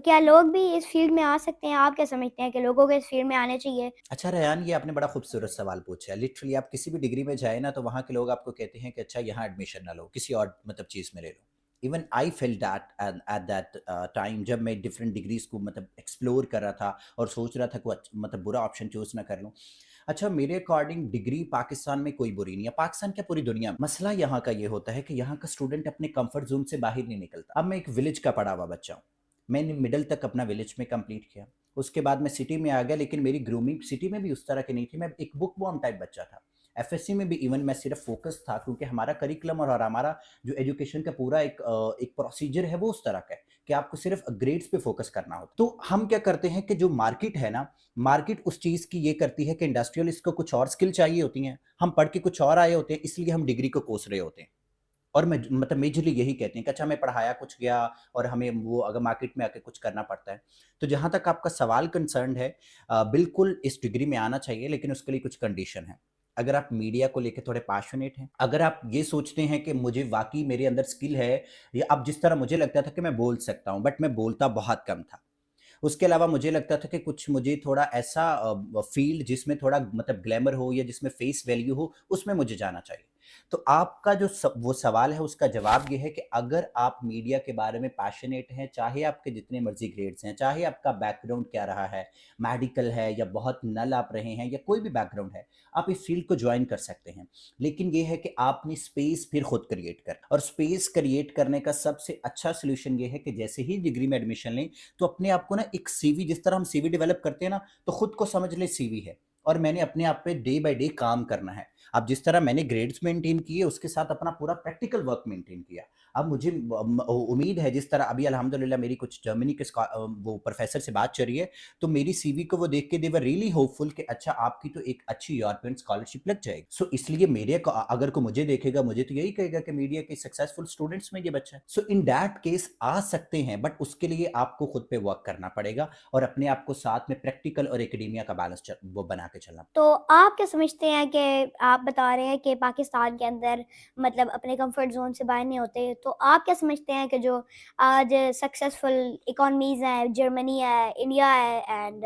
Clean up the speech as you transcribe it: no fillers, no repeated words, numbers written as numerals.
क्या लोग भी इस फ़ील्ड में आ सकते हैं? आप क्या समझते हैं कि लोगों को इस फ़ील्ड में आना चाहिए? अच्छा रेयान, ये आपने बड़ा खूबसूरत सवाल पूछा है। लिटरली आप किसी भी डिग्री में जाए ना, तो वहाँ के लोग आपको कहते हैं कि अच्छा यहाँ एडमिशन ना लो, किसी और मतलब चीज़ में ले लो। Even I felt that at that time, जब मैं डिफरेंट डिग्रीज़ को मतलब एक्सप्लोर कर रहा था और सोच रहा था कोई मतलब बुरा ऑप्शन चूज़ ना कर लूँ। अच्छा, मेरे अकॉर्डिंग डिग्री पाकिस्तान में कोई बुरी नहीं है, पाकिस्तान क्या पूरी दुनिया में। मसला यहाँ का ये होता है कि यहाँ का स्टूडेंट अपने कंफर्ट ज़ोन से बाहर नहीं निकलता। अब मैं एक विलेज का पढ़ा हुआ बच्चा हूँ। मैंने मिडल तक अपना विलेज में कंप्लीट किया। उसके बाद मैं सिटी में आ गया, लेकिन मेरी ग्रूमिंग सिटी में भी उस तरह की नहीं थी। मैं एक बुक वर्म टाइप बच्चा था। एफएससी में भी इवन मैं सिर्फ फोकस था, क्योंकि हमारा करिकुलम और हमारा जो एजुकेशन का पूरा एक प्रोसीजर है वो उस तरह का है कि आपको सिर्फ ग्रेड्स पे फोकस करना होता है। तो हम क्या करते हैं कि जो मार्केट है ना, मार्केट उस चीज़ की ये करती है कि इंडस्ट्रियलिस्ट को कुछ और स्किल चाहिए होती हैं, हम पढ़ के कुछ और आए होते हैं, इसलिए हम डिग्री को कोस रहे होते हैं। और मैं मतलब मेजरली यही कहते हैं कि अच्छा मैं पढ़ाया कुछ गया और हमें वो अगर मार्केट में आके कुछ करना पड़ता है। तो जहाँ तक आपका सवाल कंसर्न्ड है, बिल्कुल इस डिग्री में आना चाहिए, लेकिन उसके लिए कुछ कंडीशन है। अगर आप मीडिया को लेके थोड़े पैशनेट हैं, अगर आप ये सोचते हैं कि मुझे वाक़ई मेरे अंदर स्किल है, या अब जिस तरह मुझे लगता था कि मैं बोल सकता हूँ, बट मैं बोलता बहुत कम था। उसके अलावा मुझे लगता था कि कुछ मुझे थोड़ा ऐसा फ़ील्ड जिसमें थोड़ा मतलब ग्लैमर हो या जिसमें फ़ेस वैल्यू हो, उसमें मुझे जाना चाहिए। तो आपका जो वो सवाल है उसका जवाब ये है कि अगर आप मीडिया के बारे में पैशनेट हैं, चाहे आपके जितने मर्ज़ी ग्रेड्स हैं, चाहे आपका बैकग्राउंड क्या रहा है, मेडिकल है या बहुत नल आप रहे हैं या कोई भी बैकग्राउंड है, आप इस फ़ील्ड को जॉइन कर सकते हैं। लेकिन ये है कि आपने स्पेस फिर खुद क्रिएट कर, और स्पेस क्रिएट करने का सबसे अच्छा सॉल्यूशन ये है कि जैसे ही डिग्री में एडमिशन लें, तो अपने आप को ना एक सीवी, जिस तरह हम सीवी डेवलप करते हैं ना, तो खुद को समझ ले सीवी है, और मैंने अपने आप पे डे बाय डे काम करना है। अब जिस तरह मैंने ग्रेड्स मेंटेन किए, उसके साथ अपना पूरा प्रैक्टिकल वर्क मेंटेन किया। अब मुझे उम्मीद है, जिस तरह अभी अल्हम्दुलिल्लाह मेरी कुछ जर्मनी के वो प्रोफेसर से बात चल रही है, तो मेरी सीवी को वो देख के दे वर रियली होपफुल कि अच्छा आपकी तो एक अच्छी यूरोपियन स्कॉलरशिप लग जाएगी। सो इसलिए मेरे को अगर कोई मुझे देखेगा, मुझे तो यही कहेगा कि मीडिया के सक्सेसफुल स्टूडेंट्स में ये बच्चा है। सो इन दैट केस आ सकते हैं, बट उसके लिए आपको खुद पे वर्क करना पड़ेगा और अपने आप को साथ में प्रैक्टिकल और एकेडेमिया का बैलेंस वो बना के चलना। तो आप क्या समझते हैं कि आप बता रहे हैं कि पाकिस्तान के अंदर मतलब अपने कंफर्ट ज़ोन से बाहर नहीं होते, तो आप क्या समझते हैं कि जो आज सक्सेसफुल इकोनॉमीज़ हैं, जर्मनी है, इंडिया है एंड